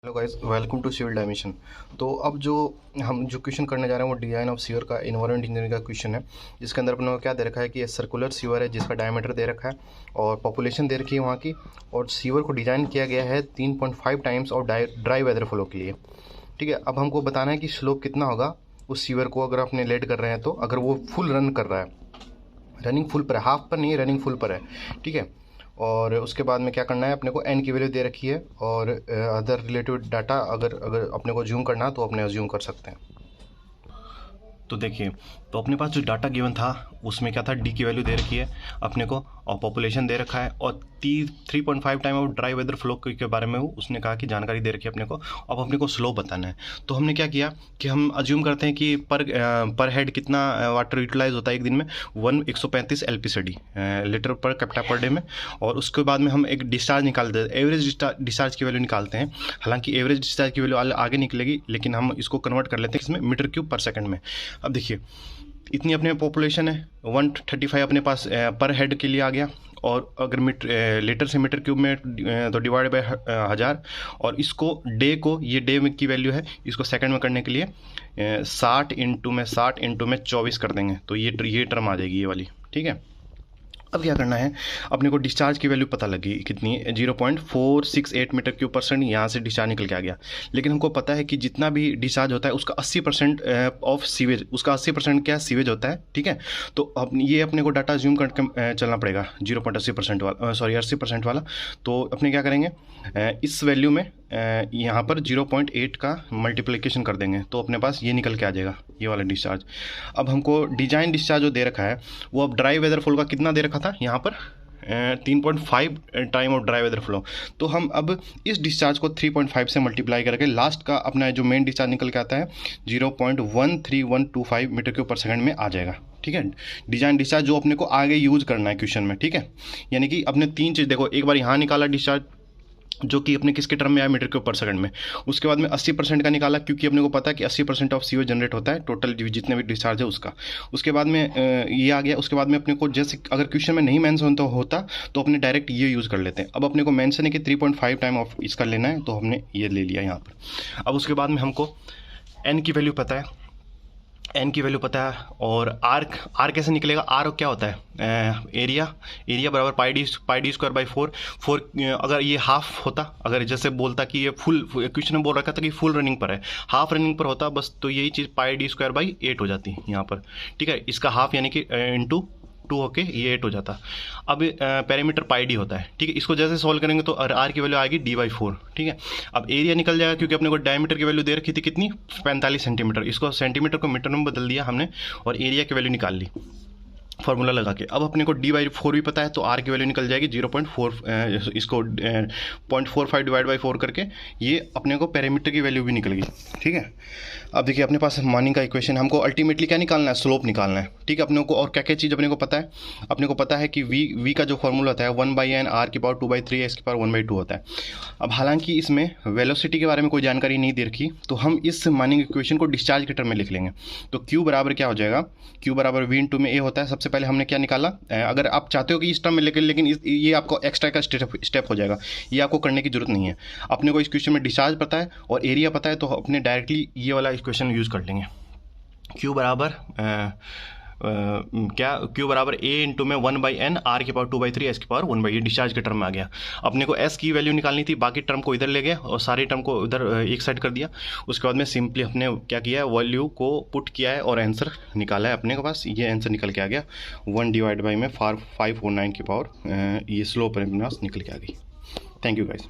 Hello guys, welcome to civil dimension. तो अब हम जो क्वेश्चन करने जा रहे हैं वो डिजाइन ऑफ सीवर का इन्वायरमेंट इंजीनियरिंग का क्वेश्चन है, जिसके अंदर अपने को क्या दे रखा है कि ये सर्कुलर सीवर है जिसका डायमीटर दे रखा है और पॉपुलेशन दे रखी है वहाँ की, और सीवर को डिज़ाइन किया गया है 3.5 टाइम्स और ड्राई वेदर फ्लो के लिए। ठीक है, अब हमको बताना है कि स्लोप कितना होगा उस सीवर को अगर अपने लेट कर रहे हैं, तो अगर वो फुल रन कर रहा है, रनिंग फुल पर है, हाफ पर नहीं है, रनिंग फुल पर है। ठीक है, और उसके बाद में क्या करना है, अपने को एन की वैल्यू दे रखी है और अदर रिलेटिव डाटा अगर अगर अपने को ज्यूम करना तो अपने ज्यूम कर सकते हैं। तो देखिए, तो अपने पास जो डाटा गिवन था उसमें क्या था, डी की वैल्यू दे रखी है अपने को और पॉपुलेशन दे रखा है और 3.5 टाइम और ड्राई वेदर फ्लो के बारे में उसने कहा कि जानकारी दे रखी है अपने को। अब अपने को स्लो बताना है, तो हमने क्या किया कि हम अज्यूम करते हैं कि पर हेड कितना वाटर यूटिलाइज होता है एक दिन में, 135 LPCD litre per capita per day में। और उसके बाद में हम एक डिस्चार्ज निकालते हैं, एवरेज डिस्चार्ज की वैल्यू निकालते हैं। हालांकि एवरेज डिस्चार्ज की वैल्यू आगे निकलेगी, लेकिन हम इसको कन्वर्ट कर लेते हैं इसमें मीटर क्यूब पर सेकंड में। अब देखिए, इतनी अपने पॉपुलेशन है 135 अपने पास पर हेड के लिए आ गया, और अगर लीटर से मीटर क्यूब में तो डिवाइड बाय 1000, और इसको डे को, ये डे में की वैल्यू है, इसको सेकंड में करने के लिए 60 इंटू में 24 कर देंगे, तो ये टर्म आ जाएगी ये वाली। ठीक है, अब क्या करना है, अपने को डिस्चार्ज की वैल्यू पता लगी कितनी, 0.468 मीटर क्यूब परसेंट यहाँ से डिस्चार्ज निकल के आ गया। लेकिन हमको पता है कि जितना भी डिस्चार्ज होता है उसका 80% ऑफ सीवेज, उसका 80% क्या सीवेज होता है। ठीक है, तो अब ये अपने को डाटा ज्यूम करके चलना पड़ेगा 0.80% वाला, सॉरी 80% वाला। तो अपने क्या करेंगे, इस वैल्यू में यहाँ पर 0.8 का मल्टीप्लिकेशन कर देंगे, तो अपने पास ये निकल के आ जाएगा ये वाला डिस्चार्ज। अब हमको डिजाइन डिस्चार्ज जो दे रखा है वो अब ड्राई वेदर फ्लो का कितना दे रखा था यहाँ पर, 3.5 time of dry weather flow. तो हम अब इस डिस्चार्ज को 3.5 से मल्टीप्लाई करके लास्ट का अपना जो मेन डिस्चार्ज निकल के आता है 0.13125 मीटर क्यूब पर सेकंड में आ जाएगा। ठीक है, डिजाइन डिस्चार्ज जो अपने को आगे यूज करना है क्वेश्चन में। ठीक है, यानी कि अपने तीन चीज़ देखो, एक बार यहाँ निकाला डिस्चार्ज जो कि अपने किसके टर्म में आया, मीटर क्यूब पर सेकंड में। उसके बाद में 80% का निकाला, क्योंकि अपने को पता है कि 80% ऑफ सीवेज जनरेट होता है टोटल जितने भी डिस्चार्ज है उसका। उसके बाद में ये आ गया। उसके बाद में अपने को जैसे अगर क्वेश्चन में नहीं मेंशन होता तो अपने डायरेक्ट ये यूज़ कर लेते हैं। अब अपने को मेंशन है कि 3.5 टाइम ऑफ इसका लेना है, तो हमने ये ले लिया यहाँ पर। अब उसके बाद में हमको एन की वैल्यू पता है, एन की वैल्यू पता है, और आर कैसे निकलेगा, आर क्या होता है, एरिया बराबर पाई डी स्क्वायर बाई 4। अगर ये हाफ होता, अगर जैसे बोलता कि ये फुल, क्वेश्चन में बोल रखा था कि फुल रनिंग पर है, हाफ रनिंग पर होता बस, तो यही चीज़ पाई डी स्क्वायर बाई 8 हो जाती यहाँ पर। ठीक है, इसका हाफ यानी कि इंटू 2 होके ये 8 हो जाता। अब पैरामीटर पाई डी होता है। ठीक है, इसको जैसे सॉल्व करेंगे तो आर की वैल्यू आएगी d/4। ठीक है, अब एरिया निकल जाएगा, क्योंकि अपने को डायमीटर की वैल्यू दे रखी थी कितनी, 45 सेंटीमीटर। इसको सेंटीमीटर को मीटर में बदल दिया हमने और एरिया की वैल्यू निकाल ली फार्मूला लगा के। अब अपने को d/4 भी पता है, तो r की वैल्यू निकल जाएगी 0.4, इसको 0.45 डिवाइड बाई 4 करके ये अपने को पैरामीटर की वैल्यू भी निकल गई। ठीक है, अब देखिए अपने पास मॉर्निंग का इक्वेशन, हमको अल्टीमेटली क्या निकालना है, स्लोप निकालना है। ठीक है, अपने को और क्या क्या चीज़ अपने को पता है, अपने को पता है कि v का जो फॉर्मूला होता है 1/n r⁴ 2/3 1/2 होता है। अब हालांकि इसमें वेलोसिटी के बारे में कोई जानकारी नहीं दे रखी, तो हम इस मॉर्निंग इक्वेशन को डिस्चार्ज के टर्म में लिख लेंगे। तो q बराबर क्या हो जाएगा, q बराबर v इंटू में a होता है। सबसे पहले हमने क्या निकाला, अगर आप चाहते हो कि इस टर्म में लेकिन ये आपको एक्स्ट्रा का स्टेप हो जाएगा, ये आपको करने की जरूरत नहीं है। अपने को इस क्वेश्चन में डिस्चार्ज पता है और एरिया पता है, तो अपने डायरेक्टली ये वाला इक्वेशन यूज़ कर लेंगे। q बराबर क्या, q बराबर a इंटू में 1/n r⁴ 2/3 s⁴ 1/, डिस्चार्ज के टर्म में आ गया। अपने को s की वैल्यू निकालनी थी, बाकी टर्म को इधर ले गए और सारे टर्म को इधर एक साइड कर दिया। उसके बाद में सिंपली अपने क्या किया है, वैल्यू को पुट किया है और आंसर निकाला है। अपने के पास ये आंसर निकल के आ गया 1 डिवाइड बाई में 549 की पावर, ये स्लोप अपने पास निकल के आ गई। Thank you guys.